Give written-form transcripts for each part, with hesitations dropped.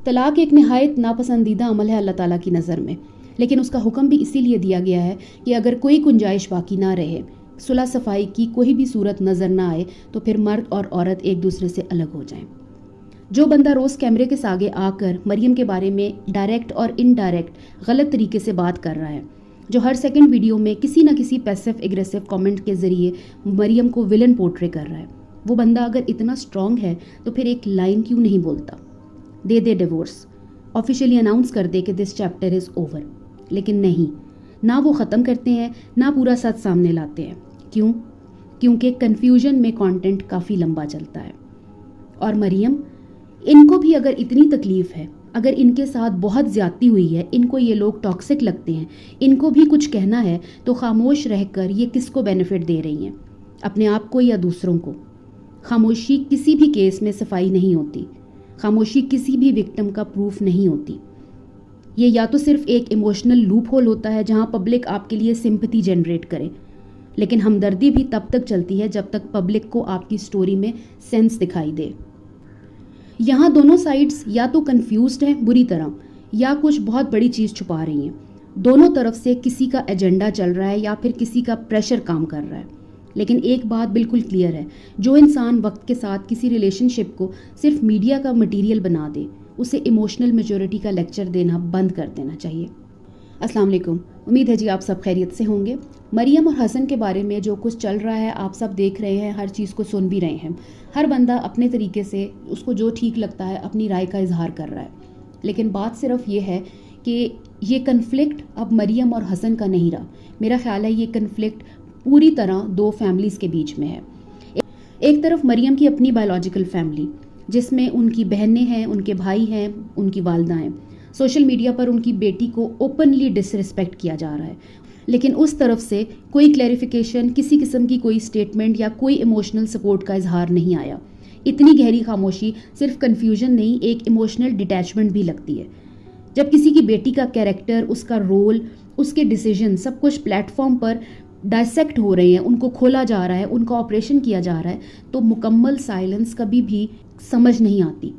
طلاق ایک نہایت ناپسندیدہ عمل ہے اللہ تعالیٰ کی نظر میں، لیکن اس کا حکم بھی اسی لیے دیا گیا ہے کہ اگر کوئی گنجائش باقی نہ رہے، صلح صفائی کی کوئی بھی صورت نظر نہ آئے، تو پھر مرد اور عورت ایک دوسرے سے الگ ہو جائیں۔ جو بندہ روز کیمرے کے آگے آ کر مریم کے بارے میں ڈائریکٹ اور انڈائریکٹ غلط طریقے سے بات کر رہا ہے، جو ہر سیکنڈ ویڈیو میں کسی نہ کسی پیسو ایگریسو کامنٹ کے ذریعے مریم کو ولن پورٹرے کر رہا ہے، وہ بندہ اگر اتنا اسٹرانگ ہے تو پھر ایک لائن کیوں نہیں بولتا، دے ڈیورس، آفیشیلی اناؤنس کر دے کہ دس چیپٹر از اوور۔ لیکن نہیں، نہ وہ ختم کرتے ہیں، نہ پورا سچ سامنے لاتے ہیں۔ کیوں؟ کیونکہ کنفیوژن میں کانٹینٹ کافی لمبا چلتا ہے۔ اور مریم، ان کو بھی اگر اتنی تکلیف ہے، اگر ان کے ساتھ بہت زیادتی ہوئی ہے، ان کو یہ لوگ ٹاکسک لگتے ہیں، ان کو بھی کچھ کہنا ہے، تو خاموش رہ کر یہ کس کو بینیفٹ دے رہی ہیں، اپنے آپ کو یا دوسروں کو؟ خاموشی کسی بھی کیس میں صفائی نہیں ہوتی، خاموشی کسی بھی وکٹم کا پروف نہیں ہوتی۔ یہ یا تو صرف ایک ایموشنل لوپ ہول ہوتا ہے جہاں پبلک آپ کے لیے سمپتھی جنریٹ کرے، لیکن ہمدردی بھی تب تک چلتی ہے جب تک پبلک کو آپ کی سٹوری میں سینس دکھائی دے۔ یہاں دونوں سائڈز یا تو کنفیوزڈ ہیں بری طرح، یا کچھ بہت بڑی چیز چھپا رہی ہیں۔ دونوں طرف سے کسی کا ایجنڈا چل رہا ہے یا پھر کسی کا پریشر کام کر رہا ہے۔ لیکن ایک بات بالکل کلیئر ہے، جو انسان وقت کے ساتھ کسی ریلیشن شپ کو صرف میڈیا کا مٹیریل بنا دے، اسے ایموشنل میچورٹی کا لیکچر دینا بند کر دینا چاہیے۔ السلام علیکم، امید ہے جی آپ سب خیریت سے ہوں گے۔ مریم اور حسن کے بارے میں جو کچھ چل رہا ہے آپ سب دیکھ رہے ہیں، ہر چیز کو سن بھی رہے ہیں۔ ہر بندہ اپنے طریقے سے اس کو جو ٹھیک لگتا ہے اپنی رائے کا اظہار کر رہا ہے، لیکن بات صرف یہ ہے کہ یہ کنفلکٹ اب مریم اور حسن کا نہیں رہا۔ میرا خیال ہے یہ کنفلکٹ پوری طرح دو فیملیز کے بیچ میں ہے۔ ایک طرف مریم کی اپنی بایولوجیکل فیملی، جس میں ان کی بہنیں ہیں، ان کے بھائی ہیں، ان کی والدہ ہیں۔ سوشل میڈیا پر ان کی بیٹی کو اوپنلی ڈس ریسپیکٹ کیا جا رہا ہے، لیکن اس طرف سے کوئی کلیریفیکیشن، کسی قسم کی کوئی سٹیٹمنٹ یا کوئی ایموشنل سپورٹ کا اظہار نہیں آیا۔ اتنی گہری خاموشی صرف کنفیوژن نہیں، ایک ایموشنل ڈیٹیچمنٹ بھی لگتی ہے۔ جب کسی کی بیٹی کا کیریکٹر، اس کا رول، اس کے ڈیسیجن سب کچھ پلیٹ فارم پر ڈائسیکٹ ہو رہے ہیں، ان کو کھولا جا رہا ہے، ان کا آپریشن کیا جا رہا ہے، تو مکمل سائلنس کبھی بھی سمجھ نہیں آتی۔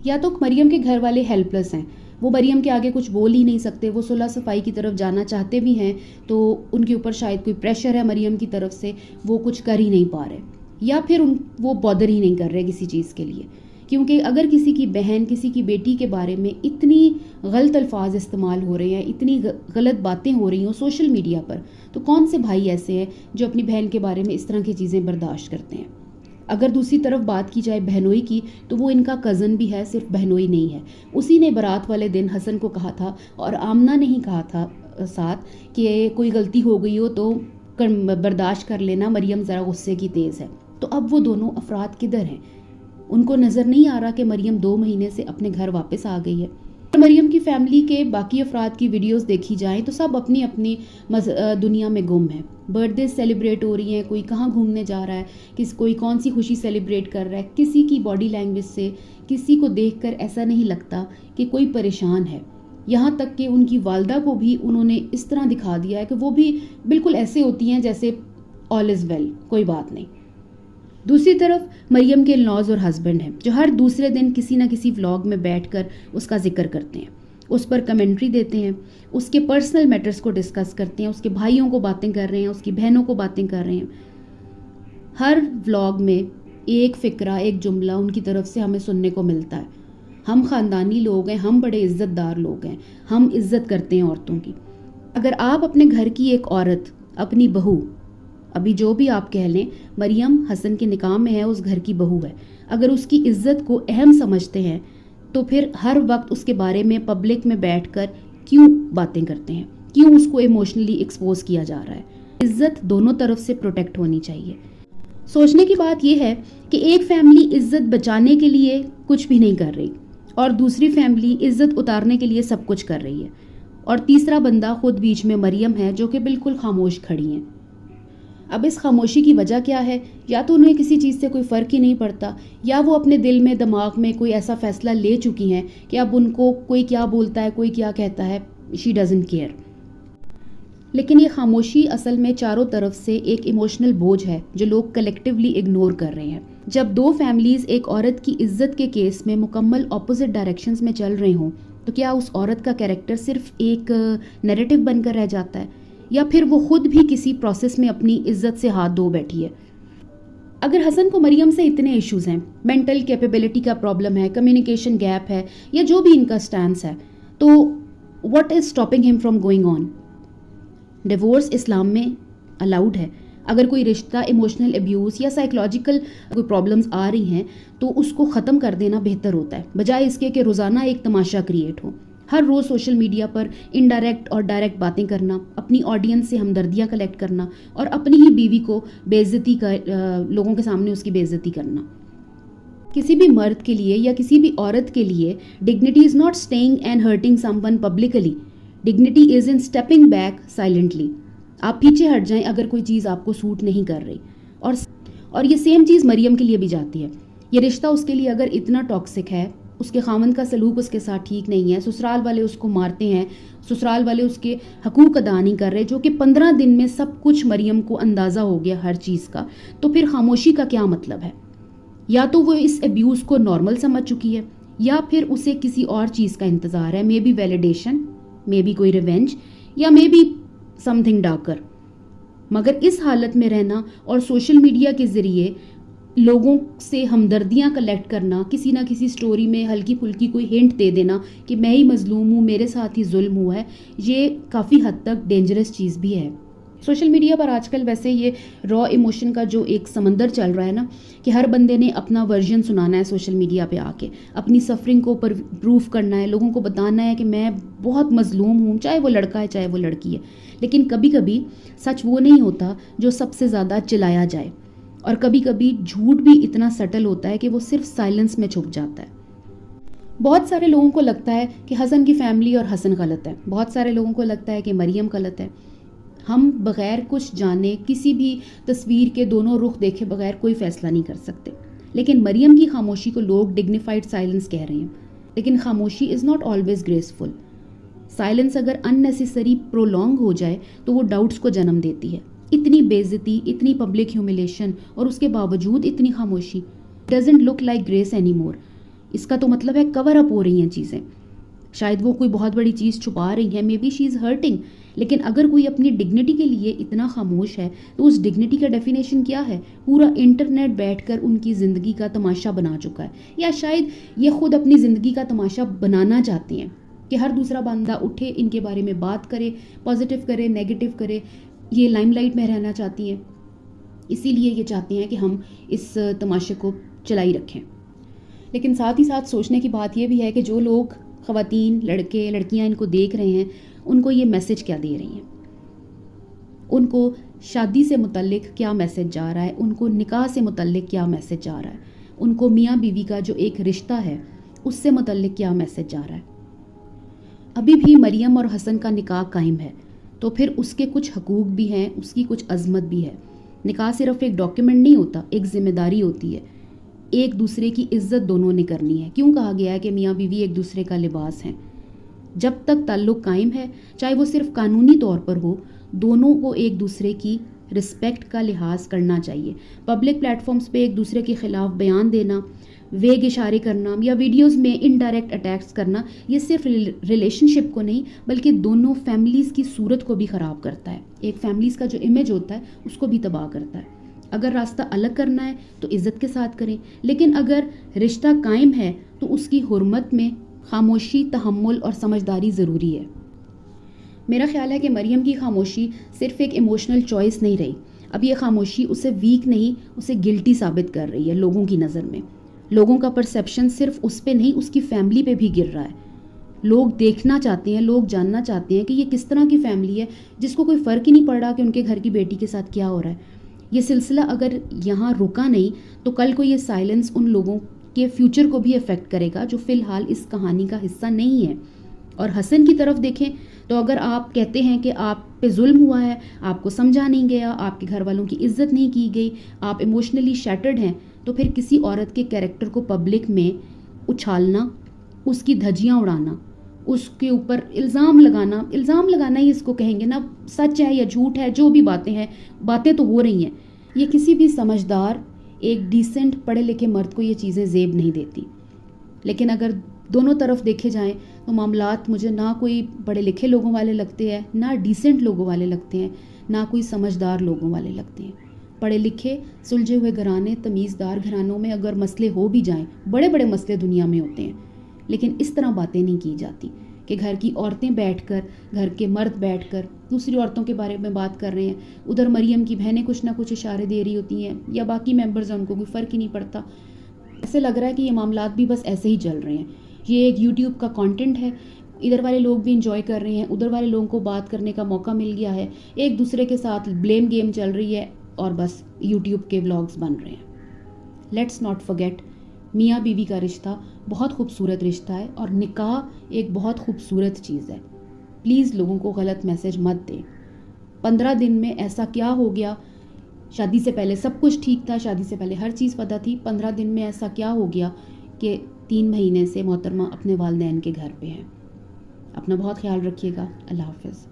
یا تو مریم کے گھر والے ہیلپ لیس ہیں، وہ مریم کے آگے کچھ بول ہی نہیں سکتے، وہ صلح صفائی کی طرف جانا چاہتے بھی ہیں تو ان کے اوپر شاید کوئی پریشر ہے مریم کی طرف سے، وہ کچھ کر ہی نہیں پا رہے، یا پھر وہ بادر ہی نہیں کر رہے کسی چیز کے لیے۔ کیونکہ اگر کسی کی بہن، کسی کی بیٹی کے بارے میں اتنی غلط الفاظ استعمال ہو رہے ہیں، اتنی غلط باتیں ہو رہی ہوں سوشل میڈیا پر، تو کون سے بھائی ایسے ہیں جو اپنی بہن کے بارے میں اس طرح کی چیزیں برداشت کرتے ہیں؟ اگر دوسری طرف بات کی جائے بہنوئی کی، تو وہ ان کا کزن بھی ہے، صرف بہنوئی نہیں ہے۔ اسی نے برات والے دن حسن کو کہا تھا، اور آمنہ نے ہی کہا تھا ساتھ، کہ کوئی غلطی ہو گئی ہو تو برداشت کر لینا، مریم ذرا غصے کی تیز ہے۔ تو اب وہ دونوں افراد کدھر ہیں؟ ان کو نظر نہیں آ رہا کہ مریم 2 مہینے سے اپنے گھر واپس آ گئی ہے۔ مریم کی فیملی کے باقی افراد کی ویڈیوز دیکھی جائیں تو سب اپنی اپنی دنیا میں گم ہیں۔ برتھ ڈے سیلیبریٹ ہو رہی ہیں، کوئی کہاں گھومنے جا رہا ہے، کوئی کون سی خوشی سیلیبریٹ کر رہا ہے۔ کسی کی باڈی لینگویج سے، کسی کو دیکھ کر ایسا نہیں لگتا کہ کوئی پریشان ہے۔ یہاں تک کہ ان کی والدہ کو بھی انہوں نے اس طرح دکھا دیا ہے کہ وہ بھی بالکل ایسے ہوتی ہیں جیسے آل از ویل، کوئی بات نہیں۔ دوسری طرف مریم کے لاز اور ہسبینڈ ہیں، جو ہر دوسرے دن کسی نہ کسی ولاگ میں بیٹھ کر اس کا ذکر کرتے ہیں، اس پر کمنٹری دیتے ہیں، اس کے پرسنل میٹرز کو ڈسکس کرتے ہیں، اس کے بھائیوں کو باتیں کر رہے ہیں، اس کی بہنوں کو باتیں کر رہے ہیں۔ ہر ولاگ میں ایک فقرہ، ایک جملہ ان کی طرف سے ہمیں سننے کو ملتا ہے: ہم خاندانی لوگ ہیں، ہم بڑے عزت دار لوگ ہیں، ہم عزت کرتے ہیں عورتوں کی۔ اگر آپ اپنے گھر کی ایک عورت، اپنی بہو، ابھی جو بھی آپ کہہ لیں، مریم حسن کے نکاح میں ہے، اس گھر کی بہو ہے، اگر اس کی عزت کو اہم سمجھتے ہیں تو پھر ہر وقت اس کے بارے میں پبلک میں بیٹھ کر کیوں باتیں کرتے ہیں؟ کیوں اس کو ایموشنلی ایکسپوز کیا جا رہا ہے؟ عزت دونوں طرف سے پروٹیکٹ ہونی چاہیے۔ سوچنے کی بات یہ ہے کہ ایک فیملی عزت بچانے کے لیے کچھ بھی نہیں کر رہی، اور دوسری فیملی عزت اتارنے کے لیے سب کچھ کر رہی ہے، اور تیسرا بندہ خود بیچ میں مریم ہے جو کہ بالکل خاموش کھڑی ہیں۔ اب اس خاموشی کی وجہ کیا ہے؟ یا تو انہیں کسی چیز سے کوئی فرق ہی نہیں پڑتا، یا وہ اپنے دل میں، دماغ میں کوئی ایسا فیصلہ لے چکی ہیں کہ اب ان کو کوئی کیا بولتا ہے، کوئی کیا کہتا ہے، شی ڈزنٹ کیئر۔ لیکن یہ خاموشی اصل میں چاروں طرف سے ایک ایموشنل بوجھ ہے جو لوگ کلیکٹیولی اگنور کر رہے ہیں۔ جب دو فیملیز ایک عورت کی عزت کے کیس میں مکمل اپوزٹ ڈائریکشنز میں چل رہے ہوں تو کیا اس عورت کا کیریکٹر صرف ایک نیریٹو بن کر رہ جاتا ہے یا پھر وہ خود بھی کسی پروسیس میں اپنی عزت سے ہاتھ دھو بیٹھی ہے؟ اگر حسن کو مریم سے اتنے ایشوز ہیں، مینٹل کیپیبلٹی کا پرابلم ہے، کمیونیکیشن گیپ ہے یا جو بھی ان کا سٹینس ہے، تو واٹ از اسٹاپنگ ہم فرام گوئنگ آن؟ ڈیورس اسلام میں الاؤڈ ہے۔ اگر کوئی رشتہ ایموشنل ابیوز یا سائیکولوجیکل کوئی پرابلمز آ رہی ہیں تو اس کو ختم کر دینا بہتر ہوتا ہے، بجائے اس کے کہ روزانہ ایک تماشا کریٹ ہو۔ ہر روز سوشل میڈیا پر انڈائریکٹ اور ڈائریکٹ باتیں کرنا، اپنی آڈینس سے ہمدردیاں کلیکٹ کرنا اور اپنی ہی بیوی کو لوگوں کے سامنے اس کی بے عزتی کرنا۔ کسی بھی مرد کے لیے یا کسی بھی عورت کے لیے dignity is not staying and hurting some one publicly, dignity is in stepping back silently. آپ پیچھے ہٹ جائیں اگر کوئی چیز آپ کو سوٹ نہیں کر رہی، اور یہ سیم چیز مریم کے لیے بھی جاتی ہے۔ یہ رشتہ اس کے لیے اگر اتنا ٹاکسک ہے، اس کے خاوند کا سلوک اس کے ساتھ ٹھیک نہیں ہے، سسرال والے اس کو مارتے ہیں، سسرال والے اس کے حقوق ادا نہیں کر رہے، جو کہ 15 دن میں سب کچھ مریم کو اندازہ ہو گیا ہر چیز کا، تو پھر خاموشی کا کیا مطلب ہے؟ یا تو وہ اس ابیوز کو نارمل سمجھ چکی ہے یا پھر اسے کسی اور چیز کا انتظار ہے، may be validation, may be کوئی ریونج، یا may be something darker. مگر اس حالت میں رہنا اور سوشل میڈیا کے ذریعے لوگوں سے ہمدردیاں کلیکٹ کرنا، کسی نہ کسی سٹوری میں ہلکی پھلکی کوئی ہنٹ دے دینا کہ میں ہی مظلوم ہوں، میرے ساتھ ہی ظلم ہوا ہے، یہ کافی حد تک ڈینجرس چیز بھی ہے۔ سوشل میڈیا پر آج کل ویسے یہ را ایموشن کا جو ایک سمندر چل رہا ہے نا، کہ ہر بندے نے اپنا ورژن سنانا ہے سوشل میڈیا پہ آ کے، اپنی سفرنگ کو پروف کرنا ہے، لوگوں کو بتانا ہے کہ میں بہت مظلوم ہوں، چاہے وہ لڑکا ہے چاہے وہ لڑکی ہے۔ لیکن کبھی کبھی سچ وہ نہیں ہوتا جو سب سے زیادہ چلایا جائے، اور کبھی کبھی جھوٹ بھی اتنا سٹل ہوتا ہے کہ وہ صرف سائلنس میں چھپ جاتا ہے۔ بہت سارے لوگوں کو لگتا ہے کہ حسن کی فیملی اور حسن غلط ہے، بہت سارے لوگوں کو لگتا ہے کہ مریم غلط ہے۔ ہم بغیر کچھ جانے، کسی بھی تصویر کے دونوں رخ دیکھے بغیر کوئی فیصلہ نہیں کر سکتے، لیکن مریم کی خاموشی کو لوگ ڈگنیفائڈ سائلنس کہہ رہے ہیں، لیکن خاموشی is not always graceful. Silence اگر اننیسیسری پرولونگ ہو جائے تو وہ ڈاؤٹس کو جنم دیتی ہے۔ اتنی بے عزتی، اتنی پبلک ہیوملیشن اور اس کے باوجود اتنی خاموشی، doesn't look like grace any more. اس کا تو مطلب ہے کور اپ ہو رہی ہیں چیزیں، شاید وہ کوئی بہت بڑی چیز چھپا رہی ہے، may be she is hurting. لیکن اگر کوئی اپنی ڈگنیٹی کے لیے اتنا خاموش ہے تو اس ڈگنیٹی کا ڈیفینیشن کیا ہے؟ پورا انٹرنیٹ بیٹھ کر ان کی زندگی کا تماشا بنا چکا ہے، یا شاید یہ خود اپنی زندگی کا تماشا بنانا چاہتے ہیں کہ ہر دوسرا بندہ اٹھے، ان کے بارے میں بات کرے، پازیٹیو کرے، نیگیٹو کرے۔ یہ لائم لائٹ میں رہنا چاہتی ہیں، اسی لیے یہ چاہتی ہیں کہ ہم اس تماشے کو چلائی رکھیں۔ لیکن ساتھ ہی ساتھ سوچنے کی بات یہ بھی ہے کہ جو لوگ، خواتین، لڑکے، لڑکیاں ان کو دیکھ رہے ہیں، ان کو یہ میسج کیا دے رہی ہیں؟ ان کو شادی سے متعلق کیا میسج جا رہا ہے؟ ان کو نکاح سے متعلق کیا میسج جا رہا ہے؟ ان کو میاں بیوی کا جو ایک رشتہ ہے اس سے متعلق کیا میسج جا رہا ہے؟ ابھی بھی مریم اور حسن کا نکاح قائم ہے، تو پھر اس کے کچھ حقوق بھی ہیں، اس کی کچھ عظمت بھی ہے۔ نکاح صرف ایک ڈاکیومنٹ نہیں ہوتا، ایک ذمہ داری ہوتی ہے، ایک دوسرے کی عزت دونوں نے کرنی ہے۔ کیوں کہا گیا ہے کہ میاں بیوی ایک دوسرے کا لباس ہیں؟ جب تک تعلق قائم ہے، چاہے وہ صرف قانونی طور پر ہو، دونوں کو ایک دوسرے کی رسپیکٹ کا لحاظ کرنا چاہیے۔ پبلک پلیٹ فارمز پہ ایک دوسرے کے خلاف بیان دینا، ویگ اشارے کرنا یا ویڈیوز میں انڈائریکٹ اٹیکس کرنا، یہ صرف ریلیشن شپ کو نہیں بلکہ دونوں فیملیز کی صورت کو بھی خراب کرتا ہے۔ ایک فیملیز کا جو امیج ہوتا ہے اس کو بھی تباہ کرتا ہے۔ اگر راستہ الگ کرنا ہے تو عزت کے ساتھ کریں، لیکن اگر رشتہ قائم ہے تو اس کی حرمت میں خاموشی، تحمل اور سمجھداری ضروری ہے۔ میرا خیال ہے کہ مریم کی خاموشی صرف ایک ایموشنل چوائس نہیں رہی، اب یہ خاموشی اسے ویک نہیں، اسے گلٹی ثابت کر رہی ہے لوگوں کی نظر میں۔ لوگوں کا پرسیپشن صرف اس پہ نہیں، اس کی فیملی پہ بھی گر رہا ہے۔ لوگ دیکھنا چاہتے ہیں، لوگ جاننا چاہتے ہیں کہ یہ کس طرح کی فیملی ہے جس کو کوئی فرق ہی نہیں پڑ رہا کہ ان کے گھر کی بیٹی کے ساتھ کیا ہو رہا ہے۔ یہ سلسلہ اگر یہاں رکا نہیں تو کل کو یہ سائلنس ان لوگوں کے فیوچر کو بھی افیکٹ کرے گا جو فی الحال اس کہانی کا حصہ نہیں ہے۔ اور حسن کی طرف دیکھیں تو اگر آپ کہتے ہیں کہ آپ پہ ظلم ہوا ہے، آپ کو سمجھا نہیں گیا، آپ کے گھر والوں کی عزت نہیں کی گئی، آپ ایموشنلی شیٹرڈ ہیں، تو پھر کسی عورت کے کیریکٹر کو پبلک میں اچھالنا، اس کی دھجیاں اڑانا، اس کے اوپر الزام لگانا ہی اس کو کہیں گے نا، سچ ہے یا جھوٹ ہے، جو بھی باتیں ہیں، باتیں تو ہو رہی ہیں، یہ کسی بھی سمجھدار ایک ڈیسنٹ پڑھے لکھے مرد کو یہ چیزیں زیب نہیں دیتی. لیکن اگر دونوں طرف دیکھے جائیں تو معاملات مجھے نہ کوئی پڑھے لکھے لوگوں والے لگتے ہیں، نہ ڈیسنٹ لوگوں والے لگتے ہیں، نہ کوئی سمجھدار لوگوں والے لگتے ہیں. پڑھے لکھے سلجھے ہوئے گھرانے، تمیزدار گھرانوں میں اگر مسئلے ہو بھی جائیں، بڑے بڑے مسئلے دنیا میں ہوتے ہیں، لیکن اس طرح باتیں نہیں کی جاتی کہ گھر کی عورتیں بیٹھ کر، گھر کے مرد بیٹھ کر دوسری عورتوں کے بارے میں بات کر رہے ہیں. ادھر مریم کی بہنیں کچھ نہ کچھ اشارے دے رہی ہوتی ہیں، یا باقی ممبرز ہیں، ان کو کوئی فرق ہی نہیں پڑتا. ایسے لگ رہا ہے کہ یہ معاملات بھی بس ایسے ہی چل رہے ہیں. یہ ایک یوٹیوب کا کانٹینٹ ہے، ادھر والے لوگ بھی انجوائے کر رہے ہیں، ادھر والے لوگوں کو بات کرنے کا موقع مل گیا ہے، ایک دوسرے کے ساتھ بلیم گیم چل رہی ہے، اور بس یوٹیوب کے ولاگز بن رہے ہیں. لیٹس ناٹ فرگیٹ، میاں بیوی کا رشتہ بہت خوبصورت رشتہ ہے، اور نکاح ایک بہت خوبصورت چیز ہے. پلیز لوگوں کو غلط میسج مت دیں. 15 دن میں ایسا کیا ہو گیا؟ شادی سے پہلے سب کچھ ٹھیک تھا، شادی سے پہلے ہر چیز پتہ تھی. 15 دن میں ایسا کیا ہو گیا کہ 3 مہینے سے محترمہ اپنے والدین کے گھر پہ ہیں؟ اپنا بہت خیال رکھیے گا. اللہ حافظ.